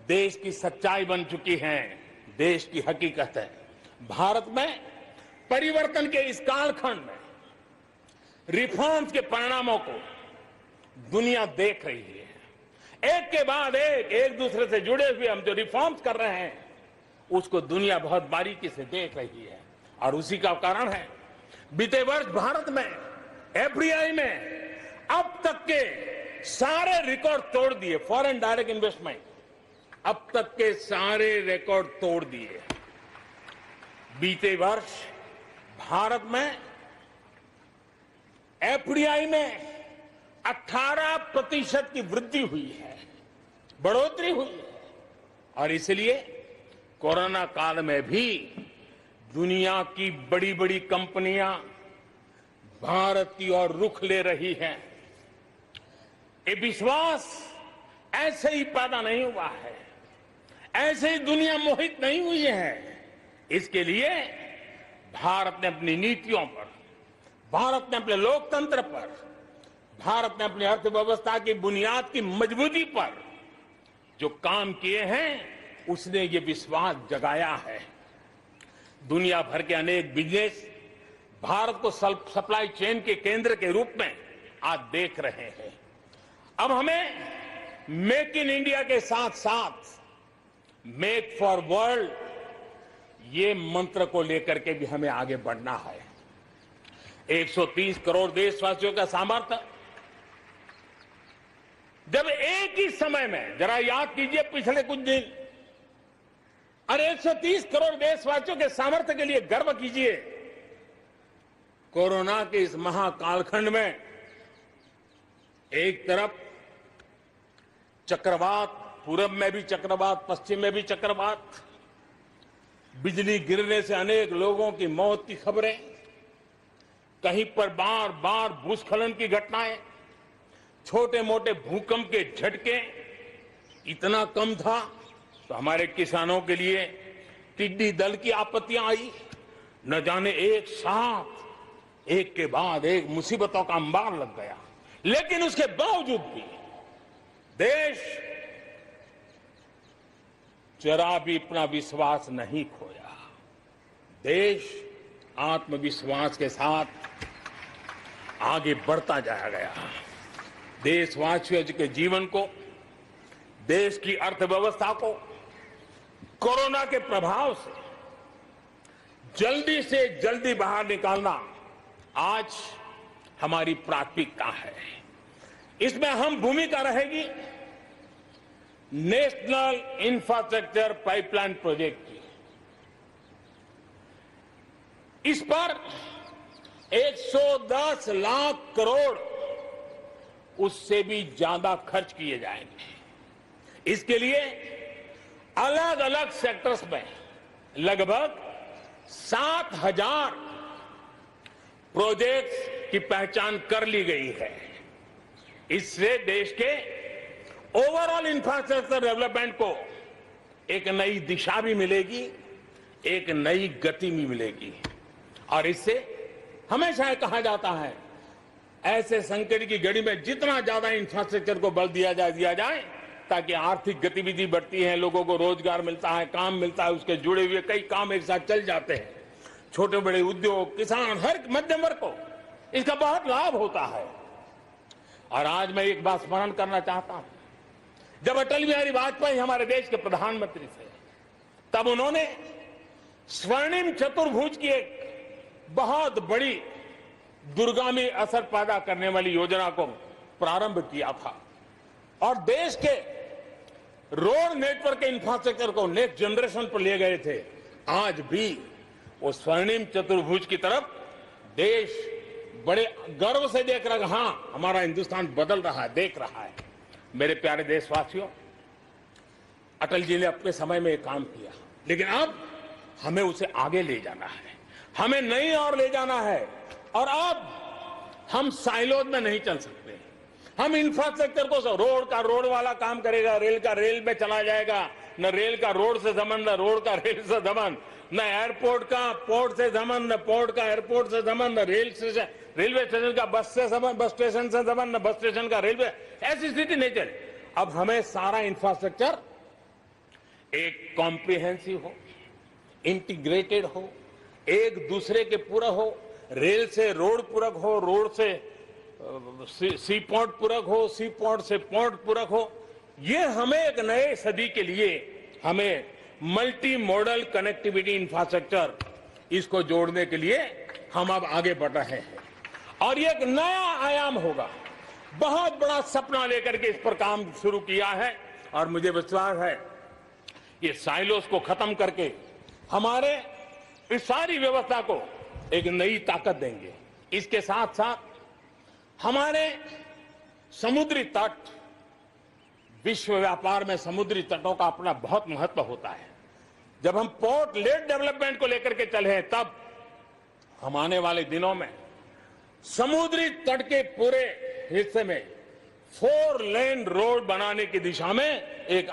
देश की सच्चाई बन चुकी है, देश की हकीकत है। भारत में परिवर्तन के इस कालखंड में रिफॉर्म्स के परिणामों को दुनिया देख रही है। एक के बाद एक दूसरे से जुड़े हुए हम जो रिफॉर्म्स कर रहे हैं उसको दुनिया बहुत बारीकी से देख रही है और उसी का कारण है बीते वर्ष भारत में एफडीआई में अब तक के सारे रिकॉर्ड तोड़ दिए। फॉरेन डायरेक्ट इन्वेस्टमेंट अब तक के सारे रिकॉर्ड तोड़ दिए। बीते वर्ष भारत में एफडीआई में 18% की वृद्धि हुई है, बढ़ोतरी हुई है और इसलिए कोरोना काल में भी दुनिया की बड़ी बड़ी कंपनियां भारत की ओर रुख ले रही हैं। ये विश्वास ऐसे ही पैदा नहीं हुआ है, ऐसे ही दुनिया मोहित नहीं हुई है। इसके लिए भारत ने अपनी नीतियों पर, भारत ने अपने लोकतंत्र पर, भारत ने अपनी अर्थव्यवस्था की बुनियाद की मजबूती पर जो काम किए हैं उसने ये विश्वास जगाया है। दुनिया भर के अनेक बिजनेस भारत को सप्लाई चेन के केंद्र के रूप में आज देख रहे हैं। अब हमें मेक इन इंडिया के साथ साथ मेक फॉर वर्ल्ड ये मंत्र को लेकर के भी हमें आगे बढ़ना है। 130 करोड़ देशवासियों का सामर्थ्य, जब एक ही समय में, जरा याद कीजिए पिछले कुछ दिन, और 130 करोड़ देशवासियों के सामर्थ्य के लिए गर्व कीजिए। कोरोना के इस महाकालखंड में एक तरफ चक्रवात, पूरब में भी चक्रवात, पश्चिम में भी चक्रवात, बिजली गिरने से अनेक लोगों की मौत की खबरें, कहीं पर बार बार भूस्खलन की घटनाएं, छोटे मोटे भूकंप के झटके, इतना कम था तो हमारे किसानों के लिए टिड्डी दल की आपत्तियां आई। न जाने एक साथ एक के बाद एक मुसीबतों का अंबार लग गया, लेकिन उसके बावजूद भी देश जरा भी अपना विश्वास नहीं खोया। देश आत्मविश्वास के साथ आगे बढ़ता जाया गया। देशवासियों के जीवन को, देश की अर्थव्यवस्था को कोरोना के प्रभाव से जल्दी बाहर निकालना आज हमारी प्राथमिकता है। इसमें अहम भूमिका रहेगी नेशनल इंफ्रास्ट्रक्चर पाइपलाइन प्रोजेक्ट की। इस पर 110 लाख करोड़, उससे भी ज्यादा खर्च किए जाएंगे। इसके लिए अलग अलग सेक्टर्स में लगभग 7,000 प्रोजेक्ट्स की पहचान कर ली गई है। इससे देश के ओवरऑल इंफ्रास्ट्रक्चर डेवलपमेंट को एक नई दिशा भी मिलेगी, एक नई गति भी मिलेगी। और इससे हमेशा कहा जाता है ऐसे संकट की घड़ी में जितना ज्यादा इंफ्रास्ट्रक्चर को बल दिया जाए ताकि आर्थिक गतिविधि बढ़ती है, लोगों को रोजगार मिलता है, काम मिलता है, उसके जुड़े हुए कई काम एक साथ चल जाते हैं। छोटे बड़े उद्योग, किसान, हर मध्यम वर्ग को इसका बहुत लाभ होता है। और आज मैं एक बात स्मरण करना चाहता हूं, जब अटल बिहारी वाजपेयी हमारे देश के प्रधानमंत्री थे, तब उन्होंने स्वर्णिम चतुर्भुज की एक बहुत बड़ी दूरगामी असर पैदा करने वाली योजना को प्रारंभ किया था और देश के रोड नेटवर्क के इंफ्रास्ट्रक्चर को नेक्स्ट जनरेशन पर ले गए थे। आज भी वो स्वर्णिम चतुर्भुज की तरफ देश बड़े गर्व से देख रहा है। हाँ, हमारा हिंदुस्तान बदल रहा है, देख रहा है। मेरे प्यारे देशवासियों, अटल जी ने अपने समय में एक काम किया, लेकिन अब हमें उसे आगे ले जाना है, हमें नई ओर ले जाना है। और अब हम साइलोज में नहीं चल सकते। हम इंफ्रास्ट्रक्चर को, रोड का रोड वाला काम करेगा, रेल का रेल में चला जाएगा, न रेल का रोड से संबंध, न रोड का रेल से संबंध, न एयरपोर्ट का पोर्ट से संबंध, न पोर्ट का एयरपोर्ट से संबंध, न रेलवे स्टेशन का बस से संबंध, बस स्टेशन से संबंध, न बस स्टेशन का रेलवे। ऐसी स्थिति नहीं चले। अब हमें सारा इंफ्रास्ट्रक्चर एक कॉम्प्रिहेंसिव हो, इंटीग्रेटेड हो, एक दूसरे के पूरक हो, रेल से रोड पूरक हो, रोड से सी पोर्ट पूरक हो, सी पोर्ट से पोर्ट पूरक हो। ये हमें एक नए सदी के लिए हमें मल्टी मॉडल कनेक्टिविटी इंफ्रास्ट्रक्चर इसको जोड़ने के लिए हम अब आगे बढ़ रहे हैं और ये एक नया आयाम होगा। बहुत बड़ा सपना लेकर के इस पर काम शुरू किया है और मुझे विश्वास है ये साइलोस को खत्म करके हमारे इस सारी व्यवस्था को एक नई ताकत देंगे। इसके साथ साथ हमारे समुद्री तट, विश्व व्यापार में समुद्री तटों का अपना बहुत महत्व होता है। जब हम पोर्ट लेड डेवलपमेंट को लेकर के चले हैं तब हम आने वाले दिनों में समुद्री तट के पूरे हिस्से में 4 लेन रोड बनाने की दिशा में एक